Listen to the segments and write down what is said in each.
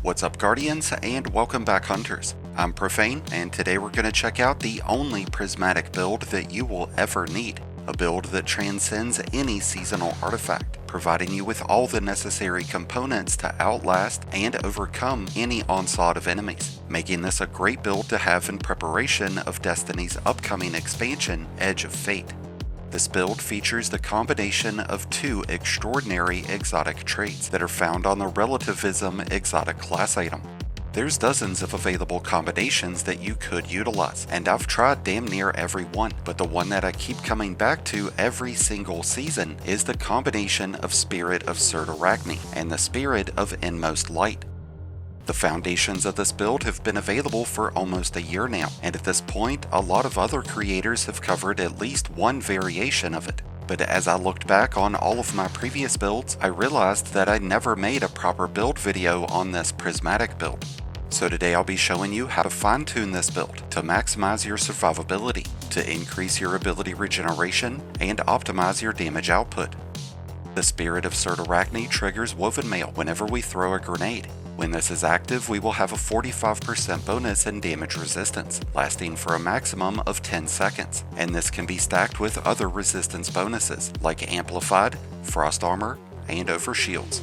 What's up, Guardians, and welcome back, Hunters. I'm Profane, and today we're going to check out the only prismatic build that you will ever need. A build that transcends any seasonal artifact, providing you with all the necessary components to outlast and overcome any onslaught of enemies, making this a great build to have in preparation of Destiny's upcoming expansion, Edge of Fate. This build features the combination of two extraordinary exotic traits that are found on the Relativism exotic class item. There's dozens of available combinations that you could utilize, and I've tried damn near every one, but the one that I keep coming back to every single season is the combination of Spirit of Cyrtarachne and the Spirit of Inmost Light. The foundations of this build have been available for almost a year now, and at this point, a lot of other creators have covered at least one variation of it. But as I looked back on all of my previous builds, I realized that I never made a proper build video on this prismatic build. So today I'll be showing you how to fine-tune this build to maximize your survivability, to increase your ability regeneration, and optimize your damage output. The Spirit of Cyrtarachne triggers Woven Mail whenever we throw a grenade. When this is active, we will have a 45% bonus in damage resistance, lasting for a maximum of 10 seconds, and this can be stacked with other resistance bonuses like Amplified, Frost Armor, and Overshields.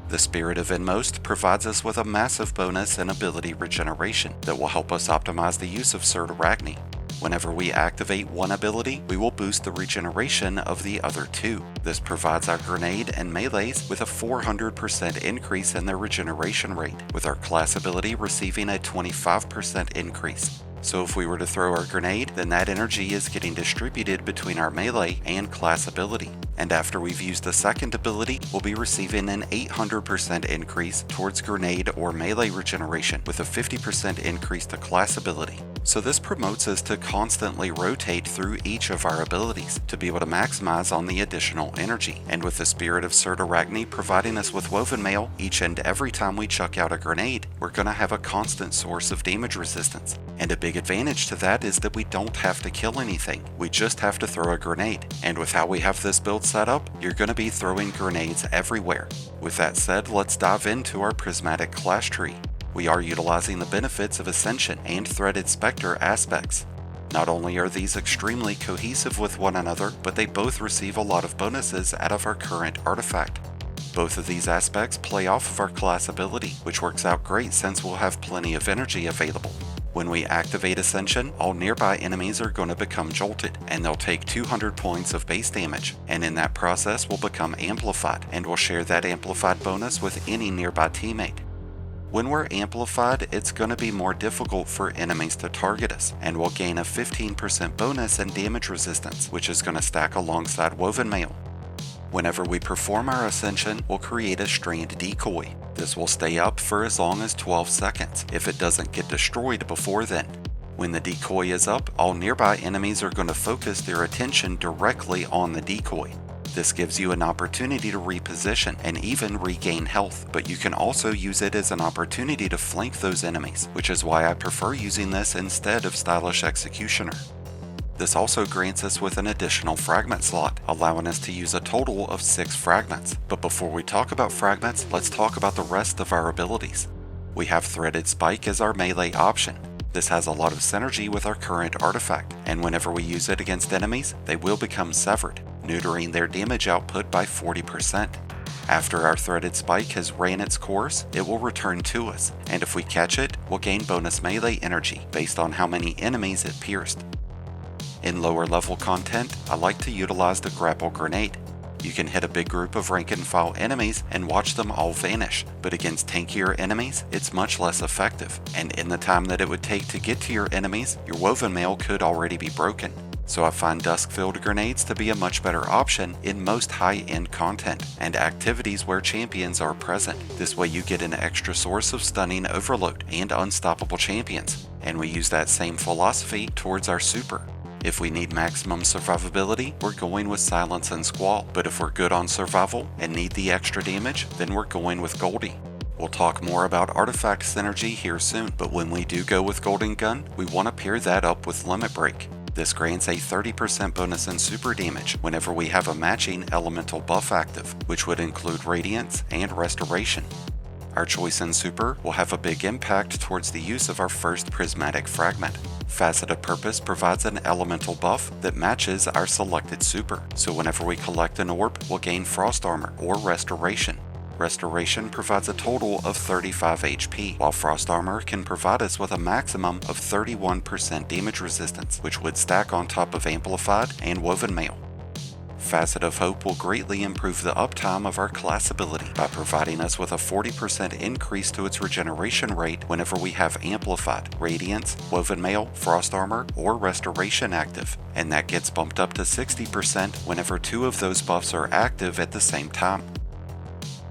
The Spirit of Inmost provides us with a massive bonus in ability regeneration that will help us optimize the use of Cyrtarachne. Whenever we activate one ability, we will boost the regeneration of the other two. This provides our grenade and melees with a 400% increase in their regeneration rate, with our class ability receiving a 25% increase. So if we were to throw our grenade, then that energy is getting distributed between our melee and class ability. And after we've used the second ability, we'll be receiving an 800% increase towards grenade or melee regeneration with a 50% increase to class ability. So this promotes us to constantly rotate through each of our abilities to be able to maximize on the additional energy. And with the Spirit of Cyrtarachne providing us with Woven Mail, each and every time we chuck out a grenade, we're going to have a constant source of damage resistance. And a big advantage to that is that we don't have to kill anything. We just have to throw a grenade. And with how we have this build set up, you're going to be throwing grenades everywhere. With that said, let's dive into our prismatic class tree. We are utilizing the benefits of Ascension and Threaded Spectre aspects. Not only are these extremely cohesive with one another, but they both receive a lot of bonuses out of our current artifact. Both of these aspects play off of our class ability, which works out great since we'll have plenty of energy available. When we activate Ascension, all nearby enemies are going to become jolted, and they'll take 200 points of base damage, and in that process will become amplified, and will share that amplified bonus with any nearby teammate. When we're amplified, it's going to be more difficult for enemies to target us, and we'll gain a 15% bonus in damage resistance, which is going to stack alongside Woven Mail. Whenever we perform our Ascension, we'll create a Strand Decoy. This will stay up for as long as 12 seconds if it doesn't get destroyed before then. When the decoy is up, all nearby enemies are going to focus their attention directly on the decoy. This gives you an opportunity to reposition and even regain health, but you can also use it as an opportunity to flank those enemies, which is why I prefer using this instead of Stylish Executioner. This also grants us with an additional fragment slot, allowing us to use a total of 6 fragments. But before we talk about fragments, let's talk about the rest of our abilities. We have Threaded Spike as our melee option. This has a lot of synergy with our current artifact, and whenever we use it against enemies, they will become severed, neutering their damage output by 40%. After our Threaded Spike has ran its course, it will return to us, and if we catch it, we'll gain bonus melee energy based on how many enemies it pierced. In lower level content, I like to utilize the Grapple Grenade. You can hit a big group of rank and file enemies and watch them all vanish, but against tankier enemies, it's much less effective, and in the time that it would take to get to your enemies, your Woven Mail could already be broken. So I find Dusk-filled grenades to be a much better option in most high-end content and activities where champions are present. This way you get an extra source of stunning overload and unstoppable champions, and we use that same philosophy towards our super. If we need maximum survivability, we're going with Silence and Squall, but if we're good on survival and need the extra damage, then we're going with Goldie. We'll talk more about artifact synergy here soon, but when we do go with Golden Gun, we want to pair that up with Limit Break. This grants a 30% bonus in super damage whenever we have a matching elemental buff active, which would include Radiance and Restoration. Our choice in super will have a big impact towards the use of our first Prismatic Fragment. Facet of Purpose provides an elemental buff that matches our selected super, so whenever we collect an orb, we'll gain Frost Armor or Restoration. Restoration provides a total of 35 HP, while Frost Armor can provide us with a maximum of 31% damage resistance, which would stack on top of Amplified and Woven Mail. Facet of Hope will greatly improve the uptime of our class ability by providing us with a 40% increase to its regeneration rate whenever we have Amplified, Radiance, Woven Mail, Frost Armor, or Restoration active, and that gets bumped up to 60% whenever 2 of those buffs are active at the same time.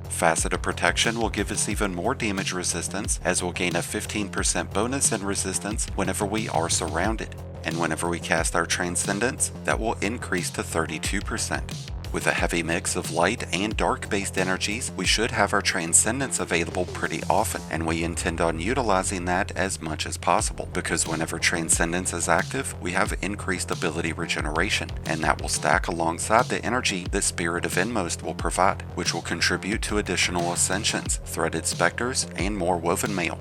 Facet of Protection will give us even more damage resistance, as we'll gain a 15% bonus in resistance whenever we are surrounded, and whenever we cast our Transcendence, that will increase to 32%. With a heavy mix of light and dark based energies, we should have our Transcendence available pretty often, and we intend on utilizing that as much as possible, because whenever Transcendence is active, we have increased ability regeneration, and that will stack alongside the energy that Spirit of Inmost will provide, which will contribute to additional Ascensions, Threaded Specters, and more Woven Mail.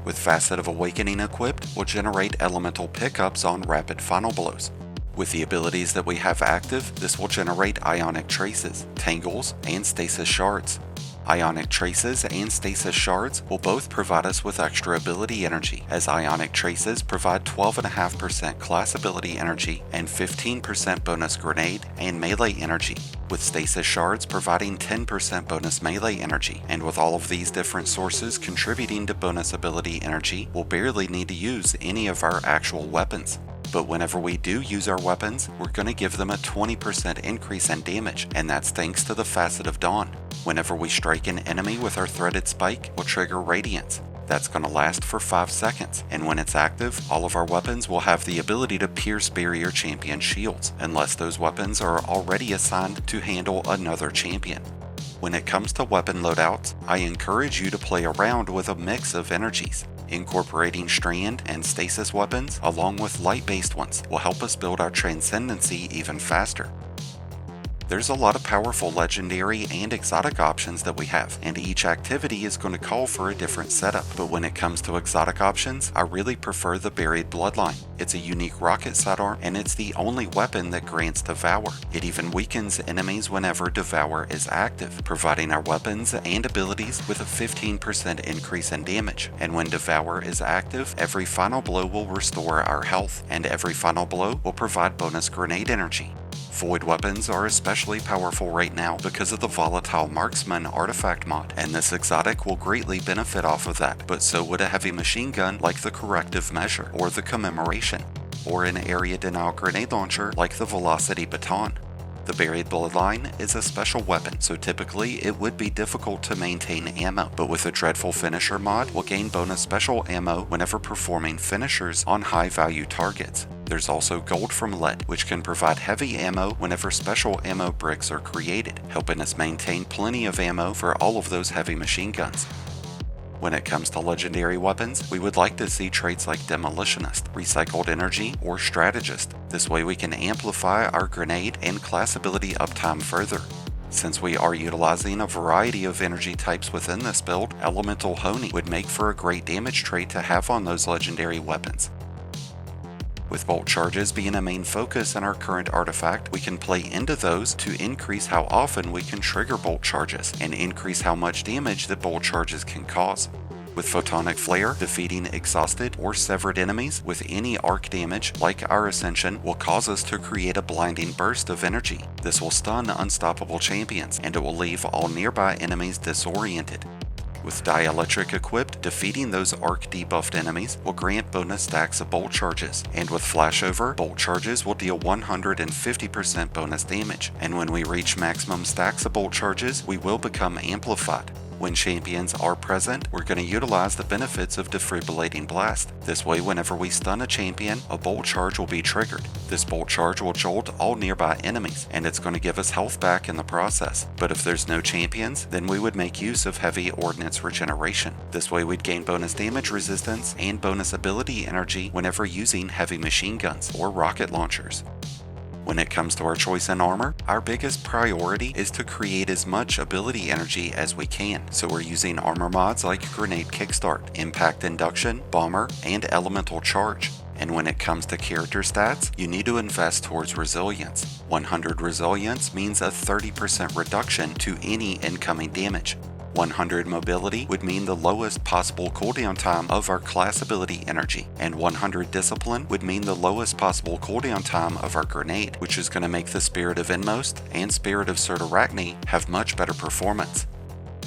With Facet of Awakening equipped, we'll generate elemental pickups on rapid final blows. With the abilities that we have active, this will generate Ionic Traces, Tangles, and Stasis Shards. Ionic Traces and Stasis Shards will both provide us with extra ability energy, as Ionic Traces provide 12.5% class ability energy and 15% bonus grenade and melee energy, with Stasis Shards providing 10% bonus melee energy, and with all of these different sources contributing to bonus ability energy, we'll barely need to use any of our actual weapons. But whenever we do use our weapons, we're going to give them a 20% increase in damage, and that's thanks to the Facet of Dawn. Whenever we strike an enemy with our Threaded Spike, we'll trigger Radiance. That's going to last for 5 seconds, and when it's active, all of our weapons will have the ability to pierce barrier champion shields, unless those weapons are already assigned to handle another champion. When it comes to weapon loadouts, I encourage you to play around with a mix of energies. Incorporating strand and stasis weapons along with light-based ones will help us build our Transcendency even faster. There's a lot of powerful legendary and exotic options that we have, and each activity is going to call for a different setup, but when it comes to exotic options, I really prefer the Buried Bloodline. It's a unique rocket sidearm, and it's the only weapon that grants Devour. It even weakens enemies whenever Devour is active, providing our weapons and abilities with a 15% increase in damage, and when Devour is active, every final blow will restore our health, and every final blow will provide bonus grenade energy. Void weapons are especially powerful right now because of the Volatile Marksman artifact mod, and this exotic will greatly benefit off of that, but so would a heavy machine gun like the Corrective Measure or the Commemoration, or an area denial grenade launcher like the Velocity Baton. The Buried Bloodline is a special weapon, so typically it would be difficult to maintain ammo, but with a Dreadful Finisher mod, we'll gain bonus special ammo whenever performing finishers on high value targets. There's also Gold from Lead, which can provide heavy ammo whenever special ammo bricks are created, helping us maintain plenty of ammo for all of those heavy machine guns. When it comes to legendary weapons, we would like to see traits like Demolitionist, Recycled Energy, or Strategist. This way we can amplify our grenade and class ability uptime further. Since we are utilizing a variety of energy types within this build, Elemental Honing would make for a great damage trait to have on those legendary weapons. With bolt charges being a main focus in our current artifact, we can play into those to increase how often we can trigger bolt charges, and increase how much damage that bolt charges can cause. With Photonic Flare, defeating exhausted or severed enemies with any arc damage like our Ascension will cause us to create a blinding burst of energy. This will stun unstoppable champions, and it will leave all nearby enemies disoriented. With Dielectric equipped, defeating those arc debuffed enemies will grant bonus stacks of bolt charges, and with Flashover, bolt charges will deal 150% bonus damage, and when we reach maximum stacks of bolt charges, we will become amplified. When champions are present, we're going to utilize the benefits of Defibrillating Blast. This way, whenever we stun a champion, a bolt charge will be triggered. This bolt charge will jolt all nearby enemies, and it's going to give us health back in the process. But if there's no champions, then we would make use of Heavy Ordnance Regeneration. This way we'd gain bonus damage resistance and bonus ability energy whenever using heavy machine guns or rocket launchers. When it comes to our choice in armor, our biggest priority is to create as much ability energy as we can, so we're using armor mods like Grenade Kickstart, Impact Induction, Bomber, and Elemental Charge. And when it comes to character stats, you need to invest towards resilience. 100 resilience means a 30% reduction to any incoming damage. 100 mobility would mean the lowest possible cooldown time of our class ability energy, and 100 discipline would mean the lowest possible cooldown time of our grenade, which is going to make the Spirit of Inmost and Spirit of Cyrtarachne have much better performance.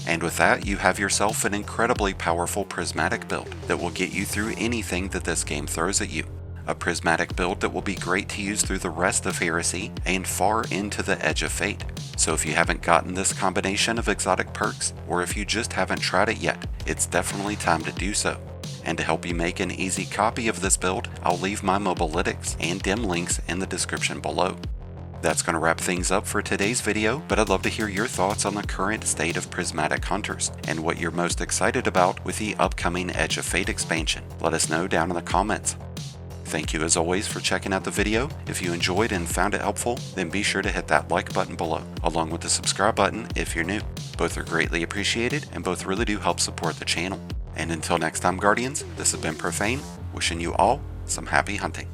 And with that, you have yourself an incredibly powerful prismatic build that will get you through anything that this game throws at you. A prismatic build that will be great to use through the rest of Heresy and far into the Edge of Fate. So if you haven't gotten this combination of exotic perks, or if you just haven't tried it yet, it's definitely time to do so. And to help you make an easy copy of this build, I'll leave my Mobalytics and dim links in the description below. That's going to wrap things up for today's video, but I'd love to hear your thoughts on the current state of Prismatic Hunters, and what you're most excited about with the upcoming Edge of Fate expansion. Let us know down in the comments. Thank you as always for checking out the video. If you enjoyed and found it helpful, then be sure to hit that like button below, along with the subscribe button if you're new. Both are greatly appreciated, and both really do help support the channel. And until next time, Guardians, this has been Profane, wishing you all some happy hunting.